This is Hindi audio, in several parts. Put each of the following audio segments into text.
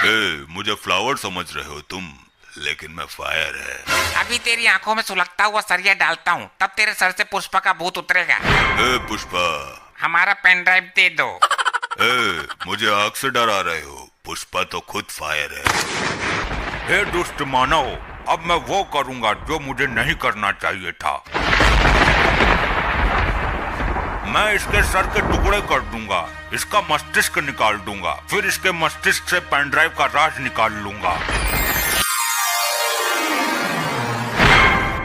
मुझे फ्लावर समझ रहे हो तुम, लेकिन मैं फायर है। अभी तेरी आंखों में सुलगता हुआ सरिया डालता हूँ, तब तेरे सर से पुष्पा का भूत उतरेगा। पुष्पा, हमारा पेन ड्राइव दे दो। मुझे आग से डरा रहे हो? पुष्पा तो खुद फायर है। हे दुष्ट मानव, अब मैं वो करूंगा जो मुझे नहीं करना चाहिए था। मैं इसके सर के टुकड़े कर दूंगा, इसका मस्तिष्क निकाल दूंगा, फिर इसके मस्तिष्क से पेन ड्राइव का राज निकाल लूंगा।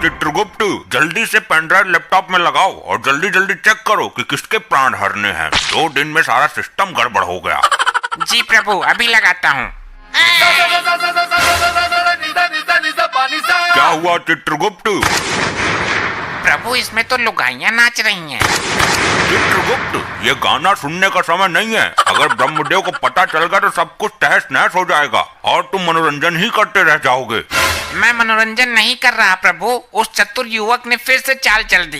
चित्रगुप्त, जल्दी से पेन ड्राइव लैपटॉप में लगाओ और जल्दी जल्दी चेक करो कि किसके प्राण हरने हैं। 2 दिन में सारा सिस्टम गड़बड़ हो गया। जी प्रभु, अभी लगाता हूँ। क्या हुआ चित्रगुप्त? प्रभु, इसमें तो लुगाइयाँ नाच रही हैं। चित्रगुप्त, ये गाना सुनने का समय नहीं है। अगर ब्रह्मदेव को पता चल गया तो सब कुछ तहस नहस हो जाएगा और तुम मनोरंजन ही करते रह जाओगे। मैं मनोरंजन नहीं कर रहा प्रभु, उस चतुर युवक ने फिर से चाल चल दी।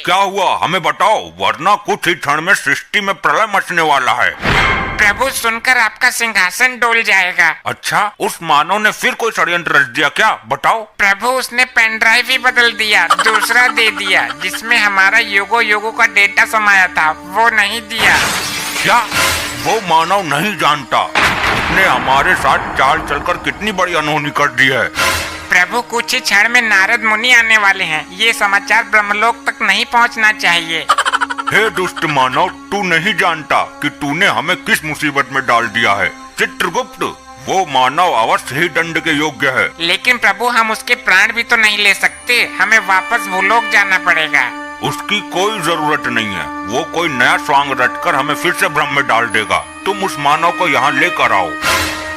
क्या हुआ हमें बताओ, वरना कुछ ही क्षण में सृष्टि में प्रलय मचने वाला है। प्रभु, सुनकर आपका सिंहासन डोल जाएगा। अच्छा, उस मानव ने फिर कोई षड्यंत्र रच दिया क्या? बताओ। प्रभु, उसने पेन ड्राइव ही बदल दिया, दूसरा दे दिया जिसमें हमारा युगों का डेटा समाया था, वो नहीं दिया। क्या वो मानव नहीं जानता उसने हमारे साथ चाल चलकर कितनी बड़ी अनहोनी कर दी है? प्रभु, कुछ ही क्षण में नारद मुनि आने वाले हैं, ये समाचार ब्रह्मलोक तक नहीं पहुंचना चाहिए। हे दुष्ट मानव, तू नहीं जानता कि तूने हमें किस मुसीबत में डाल दिया है। चित्रगुप्त, वो मानव अवश्य ही दंड के योग्य है। लेकिन प्रभु, हम उसके प्राण भी तो नहीं ले सकते, हमें वापस भूलोक जाना पड़ेगा। उसकी कोई जरूरत नहीं है, वो कोई नया स्वांग रचकर हमें फिर से भ्रम में डाल देगा। तुम उस मानव को यहाँ लेकर आओ।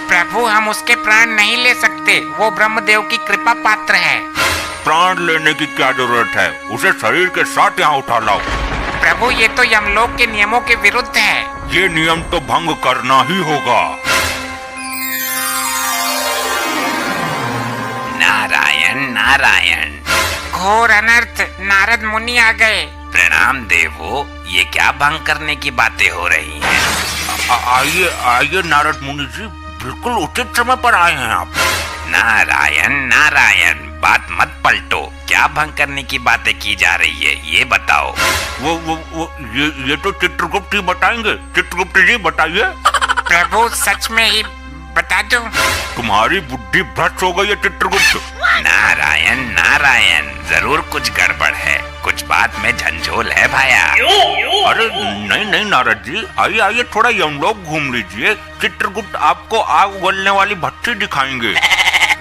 प्रभु, हम उसके प्राण नहीं ले सकते, वो ब्रह्मदेव की कृपा पात्र है। प्राण लेने की क्या जरूरत है, उसे शरीर के साथ यहाँ उठा लाओ। प्रभु, ये तो यमलोक के नियमों के विरुद्ध है। ये नियम तो भंग करना ही होगा। नारायण नारायण। घोर अनर्थ, नारद मुनि आ गए। प्रणाम देवो, ये क्या भंग करने की बातें हो रही हैं? आइए आइए नारद मुनि जी, बिल्कुल उचित समय पर आए हैं आप। नारायण नारायण, बात मत पलटो, क्या भंग करने की बातें की जा रही है ये बताओ। ये तो चित्रगुप्त ही बताएंगे। चित्रगुप्त जी बताइए। प्रभु, सच में ही बता दो। तुम्हारी बुद्धि भ्रष्ट हो गई है चित्रगुप्त। नारायण नारायण, जरूर कुछ गड़बड़ है, कुछ बात में झंझोल है भाया। अरे नहीं नहीं नारद जी, आइए आइए, थोड़ा यमलोक घूम लीजिए। चित्रगुप्त आपको आग उगलने वाली भट्टी दिखाएंगे।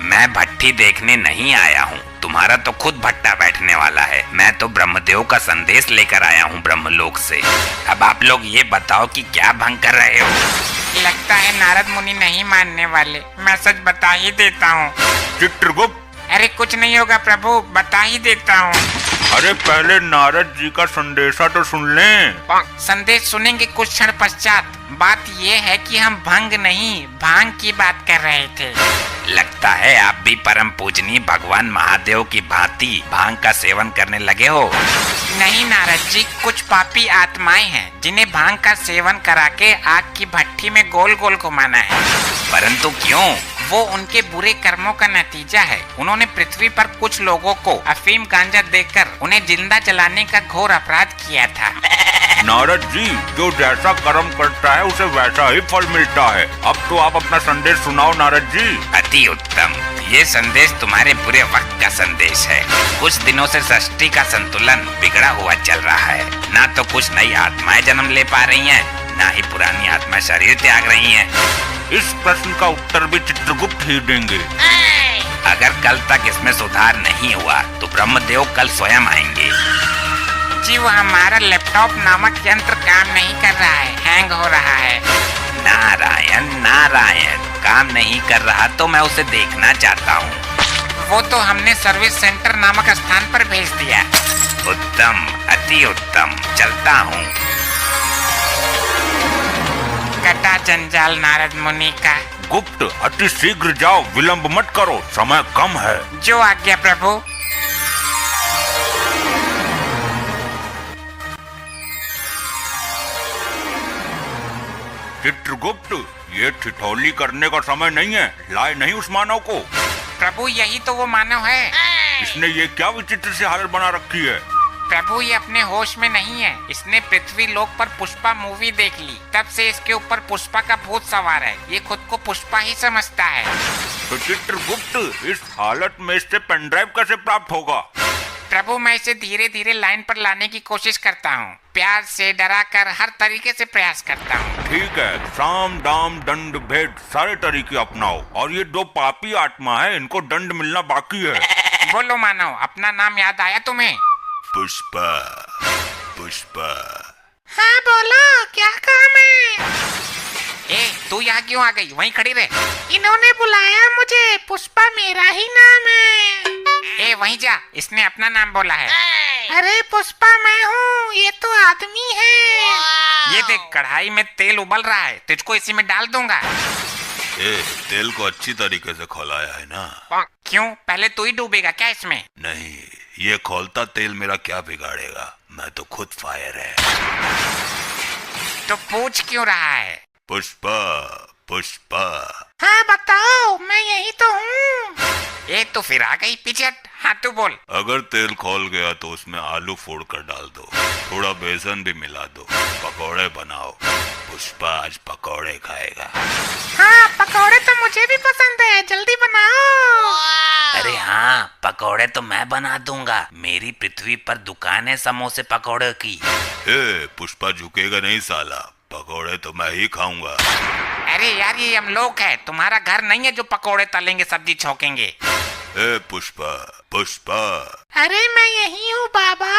मैं भट्टी देखने नहीं आया हूँ, तुम्हारा तो खुद भट्टा बैठने वाला है। मैं तो ब्रह्मदेव का संदेश लेकर आया हूँ ब्रह्मलोक से। अब आप लोग ये बताओ कि क्या भंग कर रहे हो? लगता है नारद मुनि नहीं मानने वाले, मैं सच बता ही देता हूँ। चित्रगुप्त, अरे कुछ नहीं होगा प्रभु, बता ही देता हूँ। अरे पहले नारद जी का संदेशा तो सुन लें। संदेश सुनेंगे कुछ क्षण पश्चात। बात ये है कि हम भंग नहीं, भांग की बात कर रहे थे। लगता है आप भी परम पूजनीय भगवान महादेव की भांति भांग का सेवन करने लगे हो। नहीं नारद जी, कुछ पापी आत्माएं हैं जिन्हें भांग का सेवन करा के आग की भट्टी में गोल गोल घुमाना है। परंतु क्यों? वो उनके बुरे कर्मों का नतीजा है। उन्होंने पृथ्वी पर कुछ लोगों को अफीम गांजा देकर उन्हें जिंदा जलाने का घोर अपराध किया था। नारद जी, जो जैसा कर्म करता है उसे वैसा ही फल मिलता है। अब तो आप अपना संदेश सुनाओ नारद जी। अति उत्तम, ये संदेश तुम्हारे बुरे वक्त का संदेश है। कुछ दिनों से सृष्टि का संतुलन बिगड़ा हुआ चल रहा है। ना तो कुछ नई आत्माएं जन्म ले पा रही हैं, ना ही पुरानी आत्मा शरीर त्याग रही हैं। इस प्रश्न का उत्तर भी चित्रगुप्त ही देंगे। अगर कल तक इसमें सुधार नहीं हुआ तो ब्रह्मदेव कल स्वयं आएंगे। जी, वो हमारा लैपटॉप नामक यंत्र काम नहीं कर रहा है, हैंग हो रहा है। नारायण नारायण, काम नहीं कर रहा तो मैं उसे देखना चाहता हूँ। वो तो हमने सर्विस सेंटर नामक स्थान पर भेज दिया। उत्तम, अति उत्तम, चलता हूँ। कटा जंजाल नारद मुनि का। गुप्त, अति शीघ्र जाओ, विलंब मत करो, समय कम है। जो आज्ञा प्रभु। चित्रगुप्त, ये ठिठौली करने का समय नहीं है, लाए नहीं उस मानव को। प्रभु यही तो वो मानव है। इसने ये क्या विचित्र सी हालत बना रखी है। प्रभु ये अपने होश में नहीं है। इसने पृथ्वी लोक पर पुष्पा मूवी देख ली, तब से इसके ऊपर पुष्पा का भूत सवार है। ये खुद को पुष्पा ही समझता है। तो चित्रगुप्त, इस हालत में इससे पेन ड्राइव कैसे प्राप्त होगा? प्रभु मैं इसे धीरे धीरे लाइन पर लाने की कोशिश करता हूँ, प्यार से डरा कर हर तरीके से प्रयास करता हूँ। ठीक है, साम दाम दंड भेद सारे तरीके अपनाओ, और ये दो पापी आत्मा है, इनको दंड मिलना बाकी है। बोलो मानव, अपना नाम याद आया तुम्हें? पुष्पा, पुष्पा। हाँ बोलो, क्या काम है? ए तू यहाँ क्यों आ गई? वहीं खड़ी रहे। इन्होंने बुलाया मुझे, पुष्पा मेरा ही नाम है। ए वहीं जा, इसने अपना नाम बोला है। अरे पुष्पा मैं हूँ, ये तो आदमी है। ये देख कढ़ाई में तेल उबल रहा है, तुझको इसी में डाल दूंगा। ए, तेल को अच्छी तरीके से खौलाया है ना? क्यों, पहले तू ही डूबेगा क्या इसमें? नहीं, ये खौलता तेल मेरा क्या बिगाड़ेगा, मैं तो खुद फायर है। तो पूछ क्यों रहा है? पुष्पा, पुष्पा। हाँ बताओ, मैं यही तो हूँ। ए तो फिर आ गई, पीछे हट। हाँ तू बोल। अगर तेल खौल गया तो उसमें आलू फोड़ कर डाल दो, थोड़ा बेसन भी मिला दो, पकौड़े बनाओ। पुष्पा आज पकौड़े खाएगा। हाँ पकौड़े तो मुझे भी पसंद है, जल्दी बनाओ। अरे हाँ, पकौड़े तो मैं बना दूंगा। मेरी पृथ्वी पर दुकान है समोसे पकौड़े की। ए, पुष्पा झुकेगा नहीं साला, पकौड़े तो मैं ही खाऊंगा। अरे यार ये हम लोग है, तुम्हारा घर नहीं है जो पकौड़े तलेंगे सब्जी छौकेंगे। ए पुष्पा, पुष्पा। अरे मैं यही हूँ बाबा।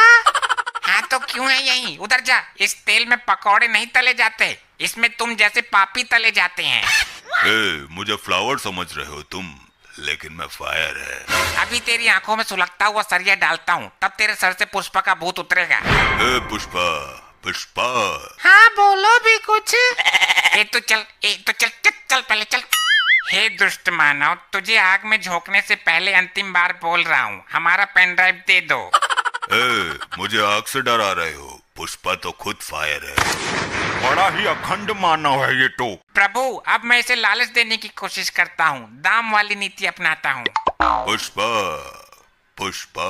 हाँ तो क्यों है यही? उधर जा, इस तेल में पकौड़े नहीं तले जाते, इसमें तुम जैसे पापी तले जाते हैं। ए, मुझे फ्लावर समझ रहे हो तुम, लेकिन मैं फायर है। अभी तेरी आंखों में सुलगता हुआ सरिया डालता हूँ, तब तेरे सर से पुष्पा का भूत उतरेगा। ए पुष्पा, पुष्पा। हाँ बोलो भी कुछ। ए तो चल, चल पहले चल। हे दुष्ट मानव, तुझे आग में झोंकने से पहले अंतिम बार बोल रहा हूँ, हमारा पेन ड्राइव दे दो। ए, मुझे आग से डरा रहे हो? पुष्पा तो खुद फायर है। बड़ा ही अखंड मानव है ये तो। प्रभु अब मैं इसे लालच देने की कोशिश करता हूँ, दाम वाली नीति अपनाता हूँ। पुष्पा, पुष्पा।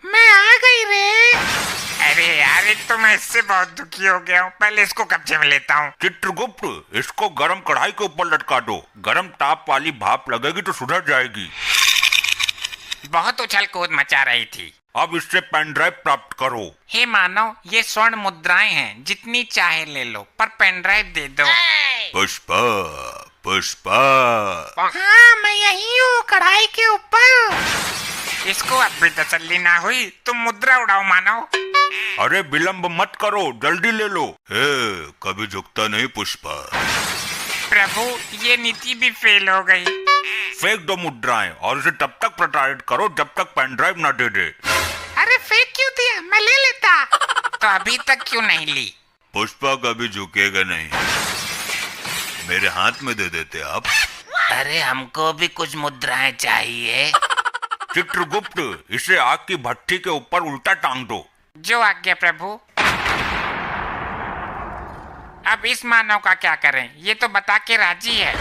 मैं आ गई रे। अरे यार एक तो मैं इससे बहुत दुखी हो गया हूँ, पहले इसको कब्जे में लेता हूँ। चित्रगुप्त, इसको गरम कढ़ाई के ऊपर लटका दो, गरम ताप वाली भाप लगेगी तो सुधर जाएगी। बहुत उछल कूद मचा रही थी। अब इससे पेन ड्राइव प्राप्त करो। हे मानव, ये स्वर्ण मुद्राएं हैं, जितनी चाहे ले लो, पर पेन ड्राइव दे दो। पुष्पा, पुष्पा। हाँ मैं यही हूँ, कढ़ाई के ऊपर। इसको अब भी तसल्ली ना हुई, तुम मुद्रा उड़ाओ मानव। अरे विलंब मत करो, जल्दी ले लो। ए, कभी झुकता नहीं पुष्पा। प्रभु ये नीति भी फेल हो गई। फेंक दो मुद्राएं और इसे तब तक प्रताड़ित करो जब तक पेन ड्राइव न दे दे। अरे फेंक क्यों दिया, मैं ले लेता। तो अभी तक क्यों नहीं ली? पुष्पा कभी झुकेगा नहीं, मेरे हाथ में दे देते आप। अरे हमको भी कुछ मुद्राएं चाहिए। चित्रगुप्त, इसे आग की भट्टी के ऊपर उल्टा टांग दो। जो आज्ञा प्रभु। अब इस मानव का क्या करें, ये तो बता के राजी है।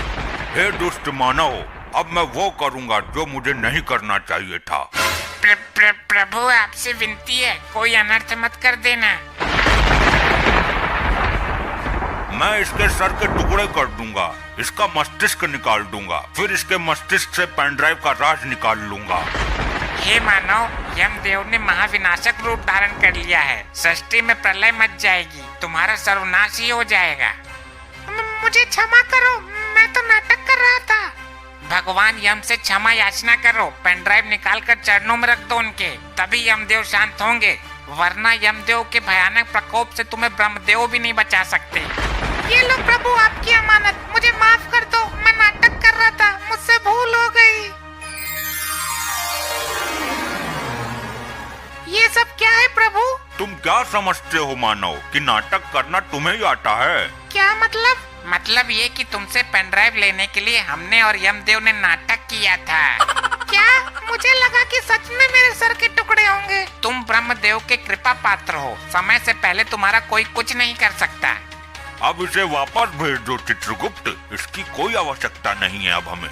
हे दुष्ट मानव, अब मैं वो करूंगा जो मुझे नहीं करना चाहिए था। प्रभु आपसे विनती है, कोई अनर्थ मत कर देना। मैं इसके सर के टुकड़े कर दूंगा, इसका मस्तिष्क निकाल दूंगा, फिर इसके मस्तिष्क से पेन ड्राइव का राज निकाल लूंगा। हे मानव, यमदेव ने महाविनाशक रूप धारण कर लिया है, सृष्टि में प्रलय मच जाएगी, तुम्हारा सर्वनाश ही हो जाएगा। मुझे क्षमा करो, मैं तो नाटक कर रहा था। भगवान यम से क्षमा याचना करो, पेन ड्राइव निकाल कर चरणों में रख दो उनके, तभी यमदेव शांत होंगे, वरना यमदेव के भयानक प्रकोप से तुम्हें ब्रह्मदेव भी नहीं बचा सकते। ये लो प्रभु आपकी अमानत, मुझे माफ कर दो, मैं नाटक कर रहा था, मुझसे भूल हो गई। ये सब क्या है प्रभु? तुम क्या समझते हो मानव कि नाटक करना तुम्हें ही आता है? क्या मतलब? मतलब ये कि तुमसे पेन ड्राइव लेने के लिए हमने और यमदेव ने नाटक किया था। क्या? मुझे लगा कि सच में मेरे सर के टुकड़े होंगे। तुम ब्रह्मदेव के कृपा पात्र हो, समय से पहले तुम्हारा कोई कुछ नहीं कर सकता। अब इसे वापस भेज दो चित्रगुप्त, इसकी कोई आवश्यकता नहीं है अब हमें।